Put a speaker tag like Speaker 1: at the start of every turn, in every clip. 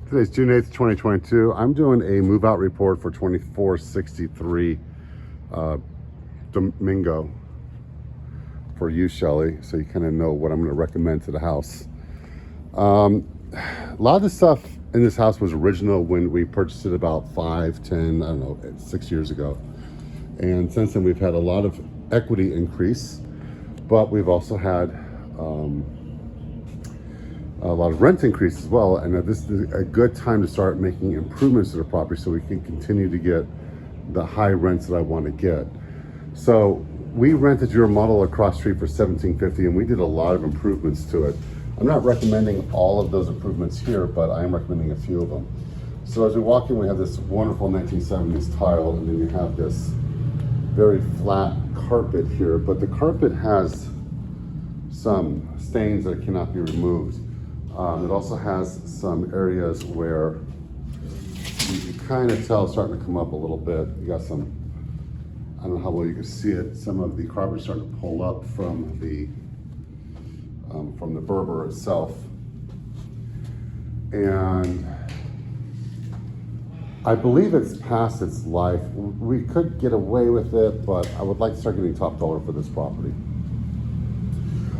Speaker 1: Today's June 8th, 2022. I'm doing a move out report for 2463 Domingo for you, Shelly, so you kind of know what I'm going to recommend to the house. A lot of the stuff in this house was original when we purchased it about 5, 10, I don't know, 6 years ago. And since then we've had a lot of equity increase, but we've also had a lot of rent increase as well, and this is a good time to start making improvements to the property so we can continue to get the high rents that I want to get. So we rented your model across the street for $17.50, and we did a lot of improvements to it. I'm not recommending all of those improvements here, but I am recommending a few of them. So as we walk in, we have this wonderful 1970s tile, and then you have this very flat carpet here, but the carpet has some stains that cannot be removed. It also has some areas where you can kind of tell it's starting to come up a little bit. You got some, I don't know how well you can see it, some of the carpet starting to pull up from the Berber itself. And I believe it's past its life. We could get away with it, but I would like to start getting top dollar for this property.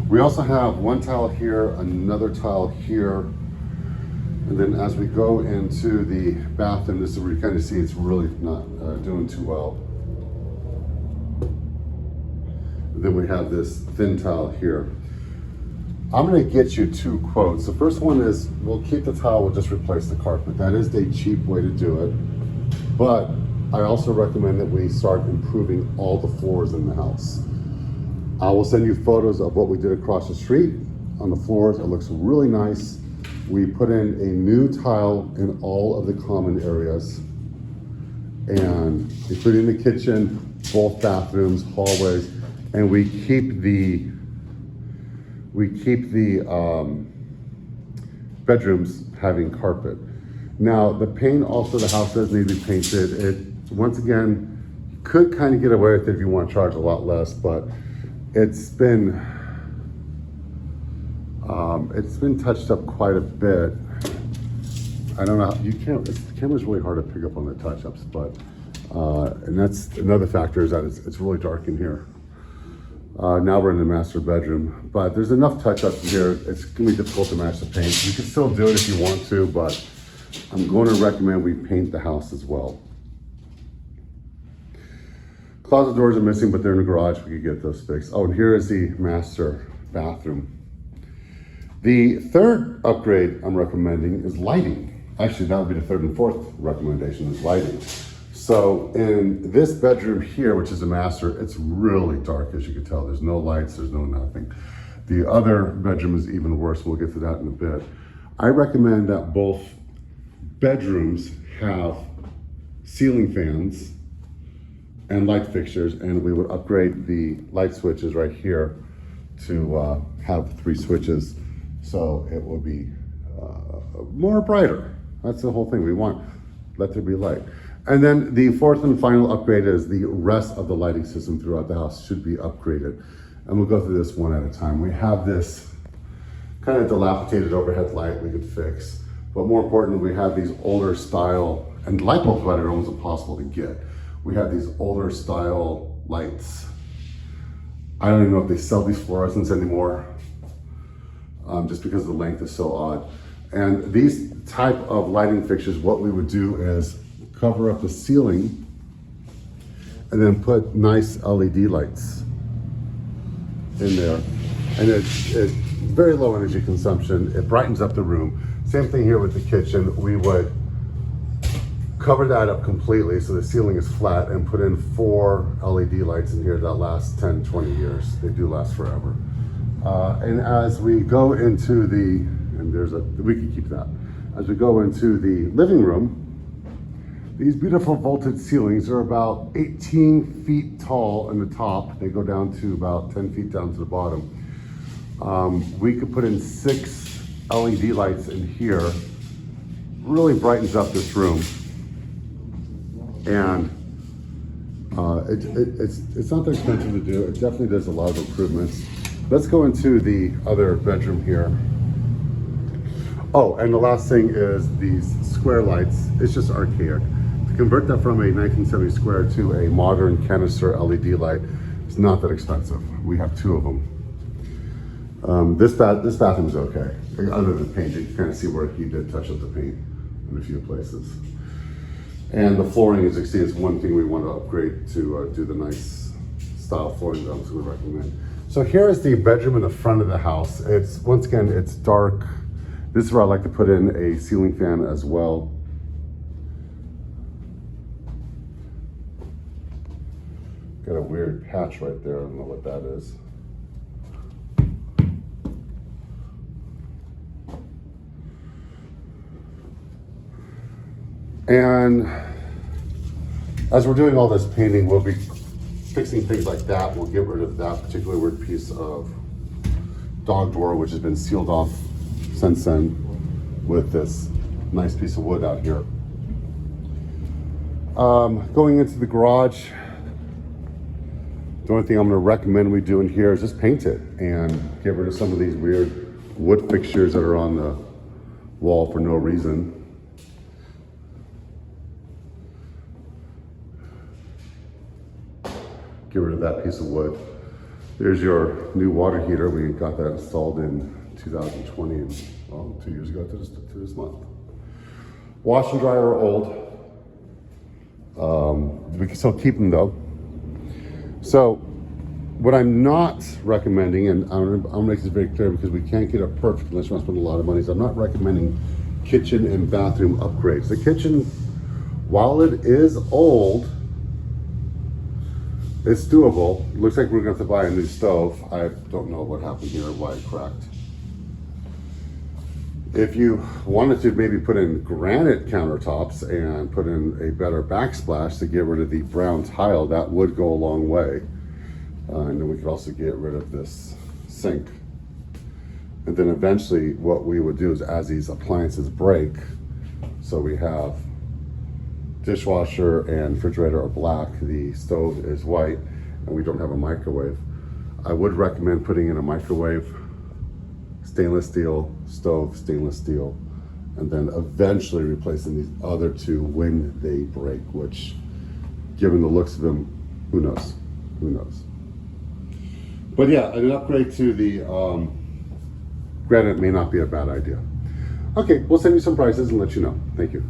Speaker 1: We also have one tile here, another tile here, and then as we go into the bathroom, this is where you kind of see it's really not doing too well. And then we have this thin tile here. I'm going to get you two quotes. The first one is, we'll keep the tile, we'll just replace the carpet. That is the cheap way to do it, but I also recommend that we start improving all the floors in the house. I will send you photos of what we did across the street on the floors. It looks really nice. We put in a new tile in all of the common areas, and including the kitchen, both bathrooms, hallways, and we keep the bedrooms having carpet. Now, the paint also, the house does need to be painted. It, once again, could kind of get away with it if you want to charge a lot less, but it's been touched up quite a bit. I don't know, you can't, the camera's really hard to pick up on the touch-ups, but, and that's another factor, is that it's really dark in here. Now we're in the master bedroom, but there's enough touch-ups in here. It's gonna be difficult to match the paint. You can still do it if you want to, but I'm going to recommend we paint the house as well. Closet doors are missing, but they're in the garage. We could get those fixed. Oh, and here is the master bathroom. The third upgrade I'm recommending is lighting. Actually, that would be the third and fourth recommendation, is lighting. So in this bedroom here, which is a master, it's really dark, as you can tell. There's no lights, there's no nothing. The other bedroom is even worse. We'll get to that in a bit. I recommend that both bedrooms have ceiling fans and light fixtures, and we would upgrade the light switches right here to have 3 switches, so it will be more brighter. That's the whole thing. We want, let there be light. And then the fourth and final upgrade is the rest of the lighting system throughout the house should be upgraded. And we'll go through this one at a time. We have this kind of dilapidated overhead light we could fix, but more importantly, we have these older style, and light bulbs are almost impossible to get. We have these older style lights. I don't even know if they sell these fluorescents anymore, just because the length is so odd. And these type of lighting fixtures, what we would do is cover up the ceiling and then put nice LED lights in there. And it's very low energy consumption. It brightens up the room. Same thing here with the kitchen. We would cover that up completely so the ceiling is flat and put in 4 LED lights in here that last 10, 20 years. They do last forever. And as we go into the, and we can keep that. As we go into the living room, these beautiful vaulted ceilings are about 18 feet tall in the top. They go down to about 10 feet down to the bottom. We could put in 6 LED lights in here. Really brightens up this room. And it's not that expensive to do. It definitely does a lot of improvements. Let's go into the other bedroom here. Oh, and the last thing is these square lights. It's just archaic. To convert that from a 1970 square to a modern canister LED light, it's not that expensive. We have 2 of them. This bathroom's okay. Other than painting, you can kind of see where he did touch up the paint in a few places. And the flooring, as you can see, is one thing we want to upgrade to do the nice style flooring that I was going to recommend. So here is the bedroom in the front of the house. It's, once again, it's dark. This is where I like to put in a ceiling fan as well. Got a weird patch right there. I don't know what that is. And as we're doing all this painting, we'll be fixing things like that. We'll get rid of that particular weird piece of dog door, which has been sealed off since then with this nice piece of wood out here. Going into the garage, the only thing I'm going to recommend we do in here is just paint it and get rid of some of these weird wood fixtures that are on the wall for no reason. Get rid of that piece of wood. There's your new water heater. We got that installed in 2020, and well, 2 years ago to this month. Wash and dryer are old. We can still keep them though. So what I'm not recommending, and I'll make this very clear because we can't get it perfect unless you want to spend a lot of money, so I'm not recommending kitchen and bathroom upgrades. The kitchen, while it is old, it's doable. It looks like we're going to have to buy a new stove. I don't know what happened here, why it cracked. If you wanted to maybe put in granite countertops and put in a better backsplash to get rid of the brown tile, that would go a long way. And then we could also get rid of this sink. And then eventually what we would do is, as these appliances break, so we have dishwasher and refrigerator are black, the stove is white, and we don't have a microwave, I would recommend putting in a microwave, stainless steel stove, stainless steel, and then eventually replacing these other 2 when they break, which, given the looks of them, who knows? Who knows? But yeah, an upgrade to the granite may not be a bad idea. Okay, we'll send you some prices and let you know. Thank you.